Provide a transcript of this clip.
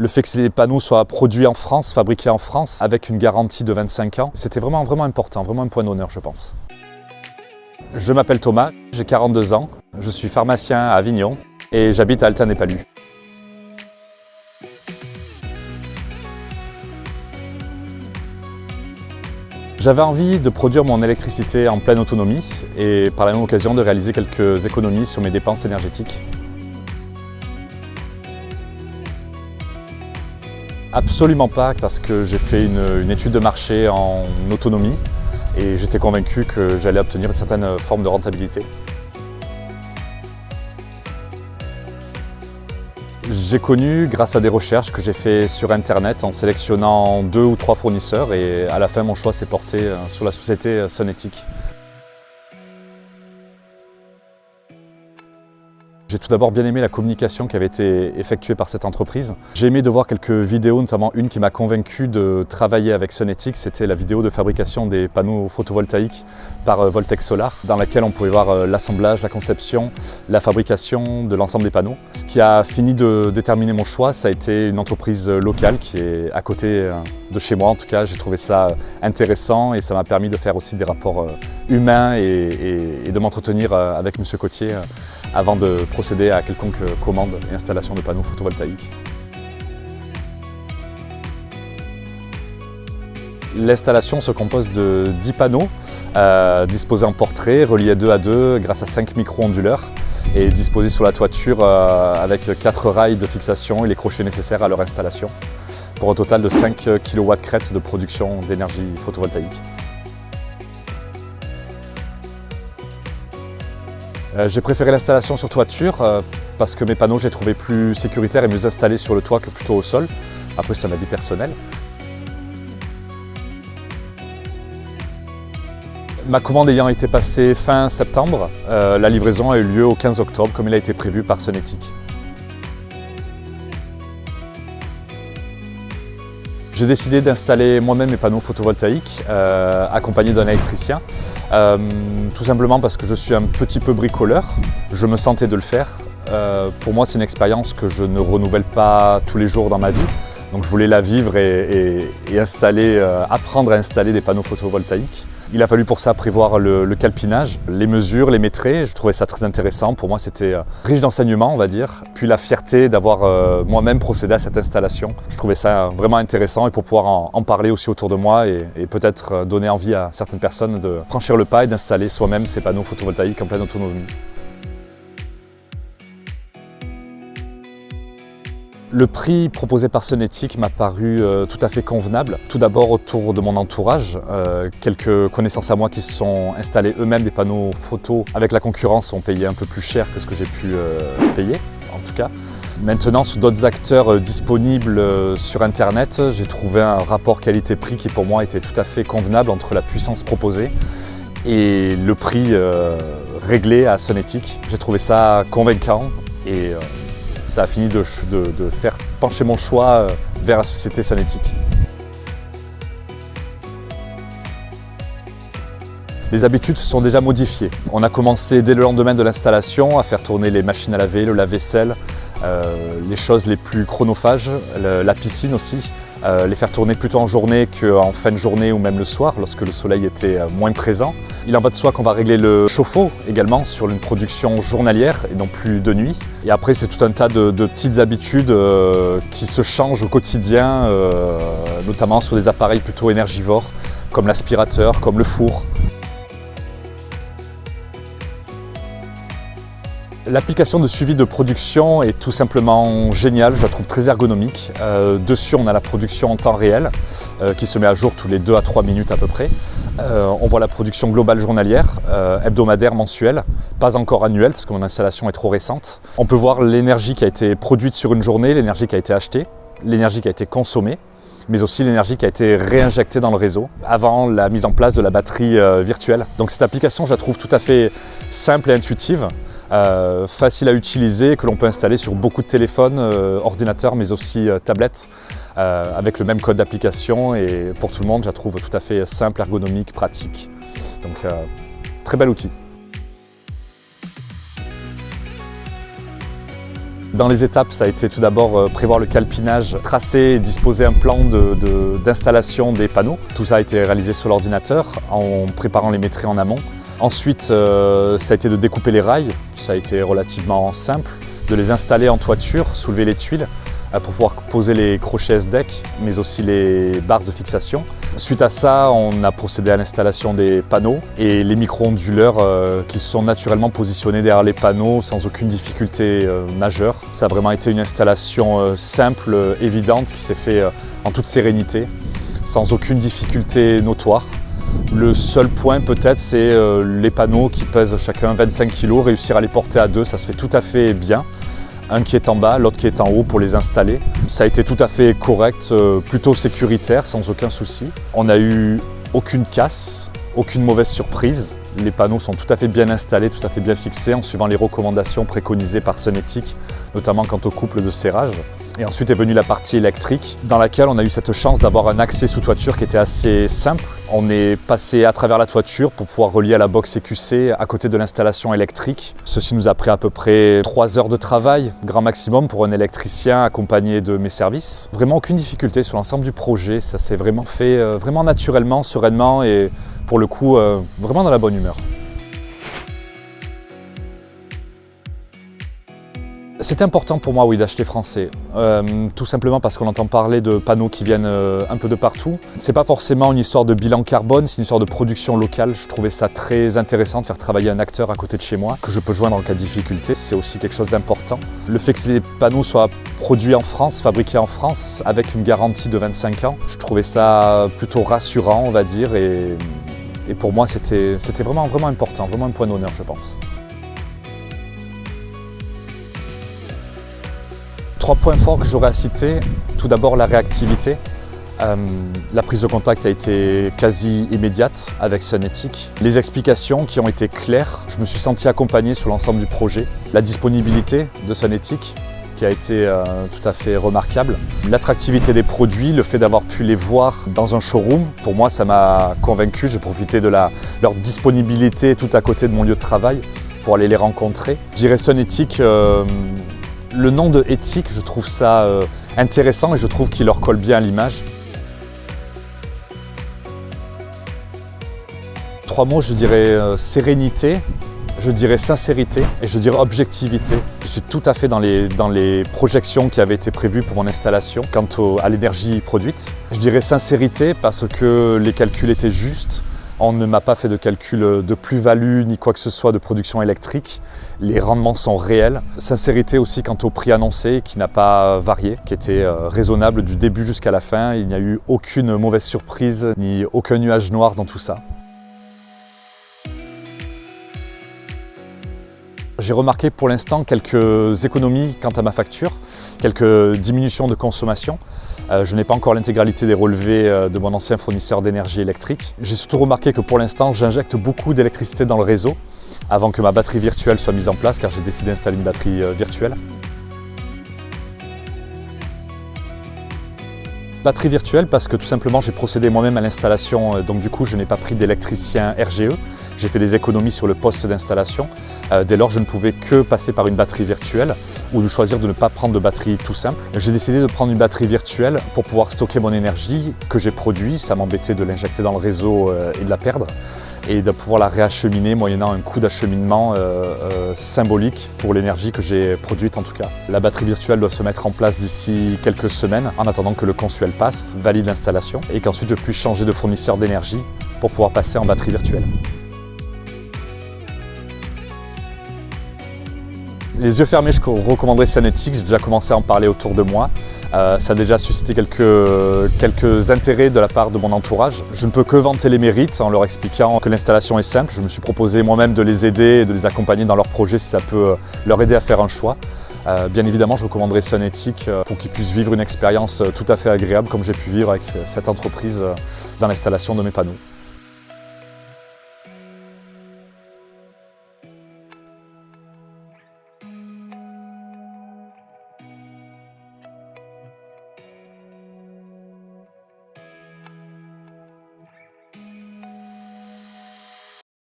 Le fait que les panneaux soient produits en France, fabriqués en France, avec une garantie de 25 ans, c'était vraiment important, vraiment un point d'honneur, je pense. Je m'appelle Thomas, j'ai 42 ans, je suis pharmacien à Avignon et j'habite à Altin-les-Palus. J'avais envie de produire mon électricité en pleine autonomie et par la même occasion de réaliser quelques économies sur mes dépenses énergétiques. Absolument pas, parce que j'ai fait une étude de marché en autonomie et j'étais convaincu que j'allais obtenir une certaine forme de rentabilité. J'ai connu, grâce à des recherches que j'ai faites sur Internet en sélectionnant 2 ou 3 fournisseurs, et à la fin mon choix s'est porté sur la société Sonetic. J'ai tout d'abord bien aimé la communication qui avait été effectuée par cette entreprise. J'ai aimé de voir quelques vidéos, notamment une qui m'a convaincu de travailler avec Sonetic. C'était la vidéo de fabrication des panneaux photovoltaïques par Voltex Solar, dans laquelle on pouvait voir l'assemblage, la conception, la fabrication de l'ensemble des panneaux. Ce qui a fini de déterminer mon choix, ça a été une entreprise locale qui est à côté de chez moi. En tout cas, j'ai trouvé ça intéressant et ça m'a permis de faire aussi des rapports humains et de m'entretenir avec M. Cotier avant de procéder à quelconque commande et installation de panneaux photovoltaïques. L'installation se compose de 10 panneaux disposés en portrait, reliés 2 à 2 grâce à 5 micro-onduleurs et disposés sur la toiture avec 4 rails de fixation et les crochets nécessaires à leur installation, pour un total de 5 kW crête de production d'énergie photovoltaïque. J'ai préféré l'installation sur toiture parce que mes panneaux, j'ai trouvé plus sécuritaires et mieux installés sur le toit que plutôt au sol. Après, c'est un avis personnel. Ma commande ayant été passée fin septembre, la livraison a eu lieu au 15 octobre comme il a été prévu par Sonetic. J'ai décidé d'installer moi-même mes panneaux photovoltaïques, accompagné d'un électricien, tout simplement parce que je suis un petit peu bricoleur, je me sentais de le faire. Pour moi, c'est une expérience que je ne renouvelle pas tous les jours dans ma vie, donc je voulais la vivre et apprendre à installer des panneaux photovoltaïques. Il a fallu pour ça prévoir le calpinage, les mesures, les métrées. Je trouvais ça très intéressant. Pour moi, c'était riche d'enseignements, on va dire. Puis la fierté d'avoir moi-même procédé à cette installation. Je trouvais ça vraiment intéressant et pour pouvoir en parler aussi autour de moi et peut-être donner envie à certaines personnes de franchir le pas et d'installer soi-même ces panneaux photovoltaïques en pleine autonomie. Le prix proposé par Sonetic m'a paru tout à fait convenable. Tout d'abord autour de mon entourage, quelques connaissances à moi qui se sont installés eux-mêmes des panneaux photo avec la concurrence ont payé un peu plus cher que ce que j'ai pu payer, en tout cas. Maintenant, sur d'autres acteurs disponibles sur Internet, j'ai trouvé un rapport qualité-prix qui pour moi était tout à fait convenable entre la puissance proposée et le prix réglé à Sonetic. J'ai trouvé ça convaincant et ça a fini de faire pencher mon choix vers la société Sonetic. Les habitudes se sont déjà modifiées. On a commencé dès le lendemain de l'installation à faire tourner les machines à laver, le lave-vaisselle, les choses les plus chronophages, la piscine aussi, les faire tourner plutôt en journée qu'en fin de journée ou même le soir lorsque le soleil était moins présent. Il en va de soi qu'on va régler le chauffe-eau également sur une production journalière et non plus de nuit. Et après, c'est tout un tas de petites habitudes qui se changent au quotidien, notamment sur des appareils plutôt énergivores comme l'aspirateur, comme le four. L'application de suivi de production est tout simplement géniale, je la trouve très ergonomique. Dessus, on a la production en temps réel qui se met à jour tous les 2 à 3 minutes à peu près. On voit la production globale journalière, hebdomadaire, mensuelle, pas encore annuelle parce que mon installation est trop récente. On peut voir l'énergie qui a été produite sur une journée, l'énergie qui a été achetée, l'énergie qui a été consommée, mais aussi l'énergie qui a été réinjectée dans le réseau avant la mise en place de la batterie virtuelle. Donc cette application, je la trouve tout à fait simple et intuitive. Facile à utiliser, que l'on peut installer sur beaucoup de téléphones, ordinateurs mais aussi tablettes avec le même code d'application et pour tout le monde je la trouve tout à fait simple, ergonomique, pratique. Donc très bel outil. Dans les étapes, ça a été tout d'abord prévoir le calepinage, tracer et disposer un plan d'installation des panneaux. Tout ça a été réalisé sur l'ordinateur en préparant les métrés en amont. Ensuite, ça a été de découper les rails. Ça a été relativement simple. De les installer en toiture, soulever les tuiles pour pouvoir poser les crochets S-Deck, mais aussi les barres de fixation. Suite à ça, on a procédé à l'installation des panneaux et les micro-onduleurs qui sont naturellement positionnés derrière les panneaux sans aucune difficulté majeure. Ça a vraiment été une installation simple, évidente, qui s'est faite en toute sérénité, sans aucune difficulté notoire. Le seul point peut-être, c'est les panneaux qui pèsent chacun 25 kg, réussir à les porter à deux, ça se fait tout à fait bien. Un qui est en bas, l'autre qui est en haut pour les installer. Ça a été tout à fait correct, plutôt sécuritaire, sans aucun souci. On n'a eu aucune casse, aucune mauvaise surprise. Les panneaux sont tout à fait bien installés, tout à fait bien fixés, en suivant les recommandations préconisées par Sunetics, notamment quant au couple de serrage. Et ensuite est venue la partie électrique, dans laquelle on a eu cette chance d'avoir un accès sous toiture qui était assez simple. On est passé à travers la toiture pour pouvoir relier à la box CQC à côté de l'installation électrique. Ceci nous a pris à peu près 3 heures de travail, grand maximum pour un électricien accompagné de mes services. Vraiment aucune difficulté sur l'ensemble du projet, ça s'est vraiment fait vraiment naturellement, sereinement et pour le coup vraiment dans la bonne humeur. C'est important pour moi, oui, d'acheter français, tout simplement parce qu'on entend parler de panneaux qui viennent un peu de partout. C'est pas forcément une histoire de bilan carbone, c'est une histoire de production locale. Je trouvais ça très intéressant de faire travailler un acteur à côté de chez moi, que je peux joindre en cas de difficulté. C'est aussi quelque chose d'important. Le fait que les panneaux soient produits en France, fabriqués en France, avec une garantie de 25 ans, je trouvais ça plutôt rassurant, on va dire, et pour moi c'était vraiment important, vraiment un point d'honneur, je pense. 3 points forts que j'aurais à citer. Tout d'abord, la réactivité. La prise de contact a été quasi immédiate avec Sunetics. Les explications qui ont été claires. Je me suis senti accompagné sur l'ensemble du projet. La disponibilité de Sunetics qui a été tout à fait remarquable. L'attractivité des produits, le fait d'avoir pu les voir dans un showroom, pour moi ça m'a convaincu. J'ai profité de leur disponibilité tout à côté de mon lieu de travail pour aller les rencontrer. Je dirais Sunetics, le nom de éthique, je trouve ça intéressant et je trouve qu'il leur colle bien à l'image. 3 mots, je dirais sérénité, je dirais sincérité et je dirais objectivité. Je suis tout à fait dans les projections qui avaient été prévues pour mon installation quant à l'énergie produite. Je dirais sincérité parce que les calculs étaient justes. On ne m'a pas fait de calcul de plus-value ni quoi que ce soit de production électrique. Les rendements sont réels. Sincérité aussi quant au prix annoncé qui n'a pas varié, qui était raisonnable du début jusqu'à la fin. Il n'y a eu aucune mauvaise surprise ni aucun nuage noir dans tout ça. J'ai remarqué pour l'instant quelques économies quant à ma facture, quelques diminutions de consommation. Je n'ai pas encore l'intégralité des relevés de mon ancien fournisseur d'énergie électrique. J'ai surtout remarqué que pour l'instant, j'injecte beaucoup d'électricité dans le réseau avant que ma batterie virtuelle soit mise en place, car j'ai décidé d'installer une batterie virtuelle. Batterie virtuelle parce que tout simplement j'ai procédé moi-même à l'installation, donc du coup je n'ai pas pris d'électricien RGE. J'ai fait des économies sur le poste d'installation. Dès lors je ne pouvais que passer par une batterie virtuelle ou de choisir de ne pas prendre de batterie tout simple. J'ai décidé de prendre une batterie virtuelle pour pouvoir stocker mon énergie que j'ai produite. Ça m'embêtait de l'injecter dans le réseau et de la perdre, et de pouvoir la réacheminer moyennant un coût d'acheminement symbolique pour l'énergie que j'ai produite en tout cas. La batterie virtuelle doit se mettre en place d'ici quelques semaines en attendant que le consuel passe, valide l'installation et qu'ensuite je puisse changer de fournisseur d'énergie pour pouvoir passer en batterie virtuelle. Les yeux fermés, je recommanderais Sunetics, j'ai déjà commencé à en parler autour de moi. Ça a déjà suscité quelques intérêts de la part de mon entourage. Je ne peux que vanter les mérites en leur expliquant que l'installation est simple. Je me suis proposé moi-même de les aider et de les accompagner dans leur projet si ça peut leur aider à faire un choix. Bien évidemment, je recommanderais Sunetics pour qu'ils puissent vivre une expérience tout à fait agréable comme j'ai pu vivre avec cette entreprise dans l'installation de mes panneaux.